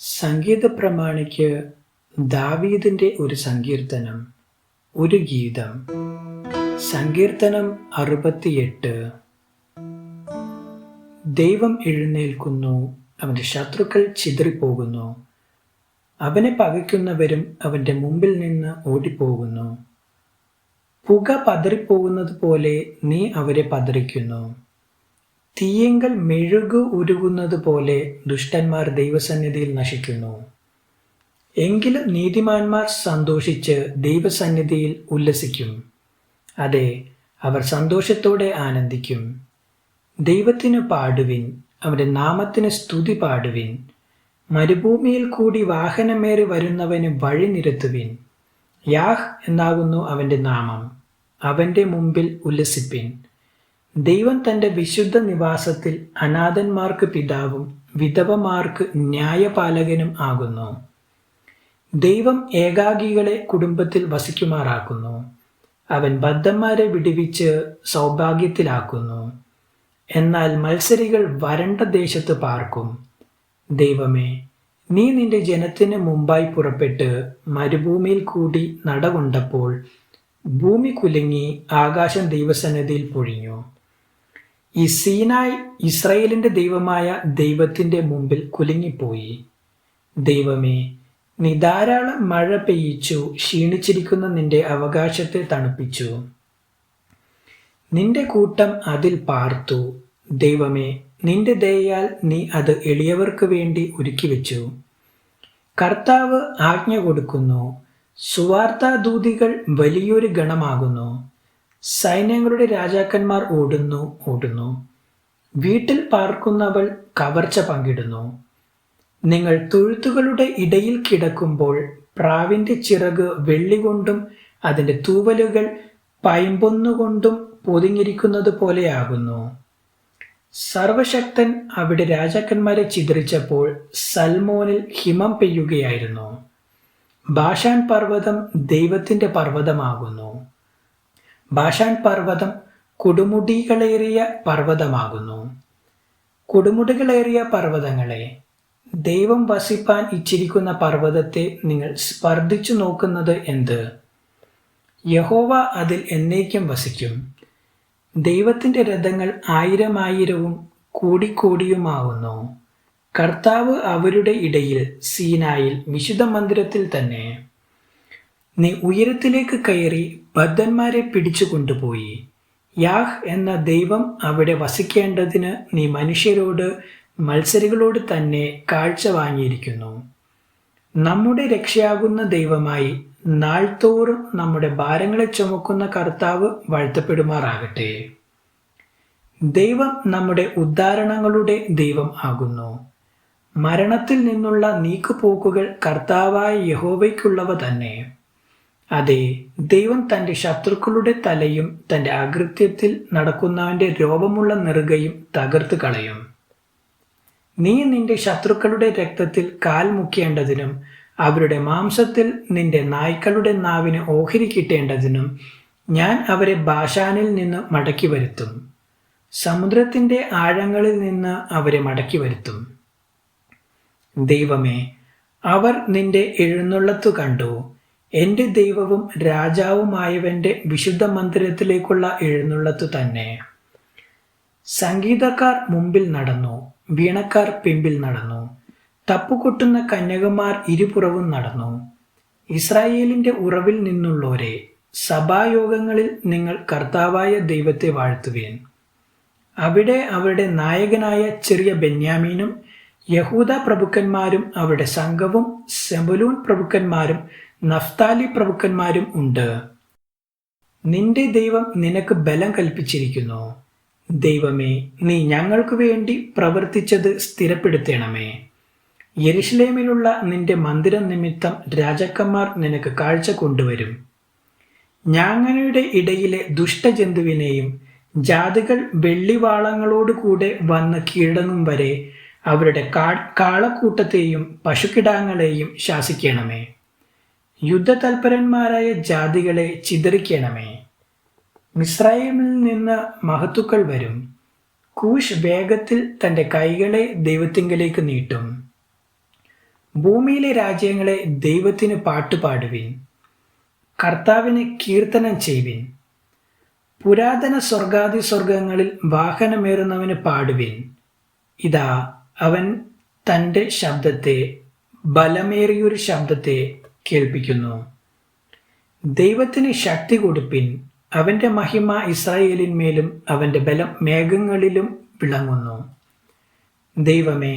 സംഗീത പ്രമാണിക്ക് ദാവീദിന്റെ ഒരു സങ്കീർത്തനം, ഒരു ഗീതം. സങ്കീർത്തനം 68. ദൈവം എഴുന്നേൽക്കുന്നു, അവന്റെ ശത്രുക്കൾ ചിതറിപ്പോകുന്നു. അവനെ പകയ്ക്കുന്നവരും അവന്റെ മുമ്പിൽ നിന്ന് ഓടിപ്പോകുന്നു. പുക പതറിപ്പോകുന്നത് പോലെ നീ അവരെ പതറിക്കുന്നു. തീയെങ്കൽ മെഴുകു ഉരുകുന്നത് പോലെ ദുഷ്ടന്മാർ ദൈവസന്നിധിയിൽ നശിക്കുന്നു. എങ്കിലും നീതിമാന്മാർ സന്തോഷിച്ച് ദൈവസന്നിധിയിൽ ഉല്ലസിക്കും. അതെ, അവർ സന്തോഷത്തോടെ ആനന്ദിക്കും. ദൈവത്തിന് പാടുവിൻ, അവന്റെ നാമത്തിന് സ്തുതി പാടുവിൻ. മരുഭൂമിയിൽ കൂടി വാഹനമേറി വരുന്നവന് വഴി നിരത്തുവിൻ. യാഹ് എന്നാകുന്നു അവന്റെ നാമം, അവന്റെ മുമ്പിൽ ഉല്ലസിപ്പിൻ. ദൈവം തന്റെ വിശുദ്ധ നിവാസത്തിൽ അനാഥന്മാർക്ക് പിതാവും വിധവമാർക്ക് ന്യായപാലകനും ആകുന്നു. ദൈവം ഏകാകികളെ കുടുംബത്തിൽ വസിക്കുമാറാക്കുന്നു. അവൻ ബദ്ധന്മാരെ വിടുവിച്ച് സൗഭാഗ്യത്തിലാക്കുന്നു. എന്നാൽ മത്സരികൾ വരണ്ട ദേശത്ത് പാർക്കും. ദൈവമേ, നീ നിന്റെ ജനത്തിന് മുമ്പായി പുറപ്പെട്ട് മരുഭൂമിയിൽ കൂടി നടകൊണ്ടപ്പോൾ ഭൂമി കുലുങ്ങി, ആകാശം ദൈവസന്നിധിയിൽ പൊഴിഞ്ഞു. ഈ സീനായ് ഇസ്രായേലിന്റെ ദൈവമായ ദൈവത്തിന്റെ മുമ്പിൽ കുലുങ്ങിപ്പോയി. ദൈവമേ, നീ ധാരാളം മഴ പെയ്യിച്ചു, ക്ഷീണിച്ചിരിക്കുന്ന നിന്റെ അവകാശത്തെ തണുപ്പിച്ചു. നിന്റെ കൂട്ടം അതിൽ പാർത്തു. ദൈവമേ, നിന്റെ ദയയാൽ നീ അത് എളിയവർക്ക് വേണ്ടി ഒരുക്കിവെച്ചു. കർത്താവ് ആജ്ഞ കൊടുക്കുന്നു, സുവാർത്താദൂതികൾ വലിയൊരു ഗണമാകുന്നു. സൈന്യങ്ങളുടെ രാജാക്കന്മാർ ഓടുന്നു. വീട്ടിൽ പാർക്കുന്നവൾ കവർച്ച പങ്കിടുന്നു. നിങ്ങൾ തൊഴുത്തുകളുടെ ഇടയിൽ കിടക്കുമ്പോൾ പ്രാവിന്റെ ചിറക് വെള്ളി കൊണ്ടും അതിന്റെ തൂവലുകൾ പൈമ്പൊന്നുകൊണ്ടും പൊതിഞ്ഞിരിക്കുന്നത് പോലെയാകുന്നു. സർവശക്തൻ അവിടെ രാജാക്കന്മാരെ ചിതറിച്ചപ്പോൾ സൽമോനിൽ ഹിമം പെയ്യുകയായിരുന്നു. ബാഷാൻ പർവ്വതം ദൈവത്തിന്റെ പർവ്വതമാകുന്നു. ബാഷാൻ പർവ്വതം കൊടുമുടികളേറിയ പർവ്വതമാകുന്നു. കൊടുമുടികളേറിയ പർവ്വതങ്ങളെ, ദൈവം വസിപ്പാൻ ഇച്ചിരിക്കുന്ന പർവ്വതത്തെ നിങ്ങൾ സ്പർദ്ധിച്ചു നോക്കുന്നത് എന്ത്? യഹോവ അതിൽ എന്നേക്കും വസിക്കും. ദൈവത്തിന്റെ രഥങ്ങൾ 1000 കൂടിക്കൂടിയുമാവുന്നു. കർത്താവ് അവരുടെ ഇടയിൽ, സീനായിൽ വിശുദ്ധ മന്ദിരത്തിൽ തന്നെ. നീ ഉയരത്തിലേക്ക് കയറി ബദ്ധന്മാരെ പിടിച്ചു കൊണ്ടുപോയി. യാഹ് എന്ന ദൈവം അവിടെ വസിക്കേണ്ടതിന് നീ മനുഷ്യരോട്, മത്സരികളോട് തന്നെ കാഴ്ച വാങ്ങിയിരിക്കുന്നു. നമ്മുടെ രക്ഷയാകുന്ന ദൈവമായി നാൾതോറും നമ്മുടെ ഭാരങ്ങളെ ചുമക്കുന്ന കർത്താവ് വാഴ്ത്തപ്പെടുമാറാകട്ടെ. ദൈവം നമ്മുടെ ഉദ്ധാരണങ്ങളുടെ ദൈവം ആകുന്നു. മരണത്തിൽ നിന്നുള്ള നീക്കുപോക്കുകൾ കർത്താവായ യഹോവയ്ക്കുള്ളവ തന്നെ. അതെ, ദൈവം തന്റെ ശത്രുക്കളുടെ തലയും തന്റെ അകൃത്യത്തിൽ നടക്കുന്നവന്റെ രോമമുള്ള നെറുകയും തകർത്ത് കളയും. നീ നിന്റെ ശത്രുക്കളുടെ രക്തത്തിൽ കാൽ മുക്കേണ്ടതിനും അവരുടെ മാംസത്തിൽ നിന്റെ നായ്ക്കളുടെ നാവിന് ഓഹരി കിട്ടേണ്ടതിനും ഞാൻ അവരെ ബാഷാനിൽ നിന്ന് മടക്കി വരുത്തും. സമുദ്രത്തിന്റെ ആഴങ്ങളിൽ നിന്ന് അവരെ മടക്കി വരുത്തും. ദൈവമേ, അവർ നിന്റെ എഴുന്നള്ളത്തു കണ്ടു. എന്റെ ദൈവവും രാജാവുമായവന്റെ വിശുദ്ധ മന്ദിരത്തിലേക്കുള്ള എഴുന്നള്ളത്തു തന്നെ. സംഗീതക്കാർ മുമ്പിൽ നടന്നു, വീണക്കാർ പിമ്പിൽ നടന്നു. തപ്പുകൊട്ടുന്ന കന്യകമാർ ഇരുപുറവും നടന്നു. ഇസ്രായേലിന്റെ ഉറവിൽ നിന്നുള്ളോരെ, സഭായോഗങ്ങളിൽ നിങ്ങൾ കർത്താവായ ദൈവത്തെ വാഴ്ത്തുവേൻ. അവിടെ അവരുടെ നായകനായ ചെറിയ ബെന്യാമീനും യഹൂദ പ്രഭുക്കന്മാരും അവരുടെ സംഘവും സെബുലൂൻ പ്രഭുക്കന്മാരും നഫ്താലി പ്രഭുക്കന്മാരും ഉണ്ട്. നിന്റെ ദൈവം നിനക്ക് ബലം കൽപ്പിച്ചിരിക്കുന്നു. ദൈവമേ, നീ ഞങ്ങൾക്ക് വേണ്ടി പ്രവർത്തിച്ചത് സ്ഥിരപ്പെടുത്തണമേ. യെരുശലേമിലുള്ള നിന്റെ മന്ദിരം നിമിത്തം രാജാക്കന്മാർ നിനക്ക് കാഴ്ച കൊണ്ടുവരും. ഞാങ്ങനയുടെ ഇടയിലെ ദുഷ്ടജന്തുവിനെയും ജാതികൾ വെള്ളിവാളങ്ങളോടുകൂടെ വന്ന് കീഴടങ്ങും വരെ അവരുടെ കാളക്കൂട്ടത്തെയും പശുക്കിടാങ്ങളെയും ശാസിക്കണമേ. യുദ്ധതൽപരന്മാരായ ജാതികളെ ചിതറിക്കണമേ. മിസ്രയീമിൽ നിന്ന് മഹത്തുക്കൾ വരും. കൂശ് വേഗത്തിൽ തന്റെ കൈകളെ ദൈവത്തിങ്കലേക്ക് നീട്ടും. ഭൂമിയിലെ രാജ്യങ്ങളെ ദൈവത്തിന് പാട്ടുപാടുവിൻ, കർത്താവിന് കീർത്തനം ചെയ്യുവിൻ. പുരാതന സ്വർഗാതിസ്വർഗങ്ങളിൽ വാഹനമേറുന്നവന് പാടുവിൻ. ഇതാ അവൻ തൻ്റെ ശബ്ദത്തെ, ബലമേറിയൊരു ശബ്ദത്തെ കേൾപ്പിക്കുന്നു. ദൈവത്തിന് ശക്തി കൊടുപ്പിൻ, അവൻ്റെ മഹിമ ഇസ്രായേലിന്മേലും അവൻ്റെ ബലം മേഘങ്ങളിലും വിളങ്ങുന്നു. ദൈവമേ,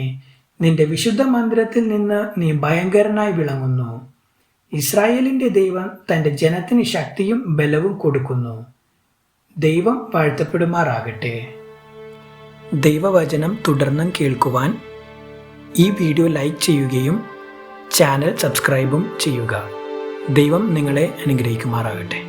നിന്റെ വിശുദ്ധ മന്ദിരത്തിൽ നിന്ന് നീ ഭയങ്കരനായി വിളങ്ങുന്നു. ഇസ്രായേലിൻ്റെ ദൈവം തൻ്റെ ജനത്തിന് ശക്തിയും ബലവും കൊടുക്കുന്നു. ദൈവം വാഴ്ത്തപ്പെടുമാറാകട്ടെ. ദൈവവചനം തുടർന്നും കേൾക്കുവാൻ ഈ വീഡിയോ ലൈക്ക് ചെയ്യുകയും ചാനൽ സബ്സ്ക്രൈബും ചെയ്യുക. ദൈവം നിങ്ങളെ അനുഗ്രഹിക്കുമാറാകട്ടെ.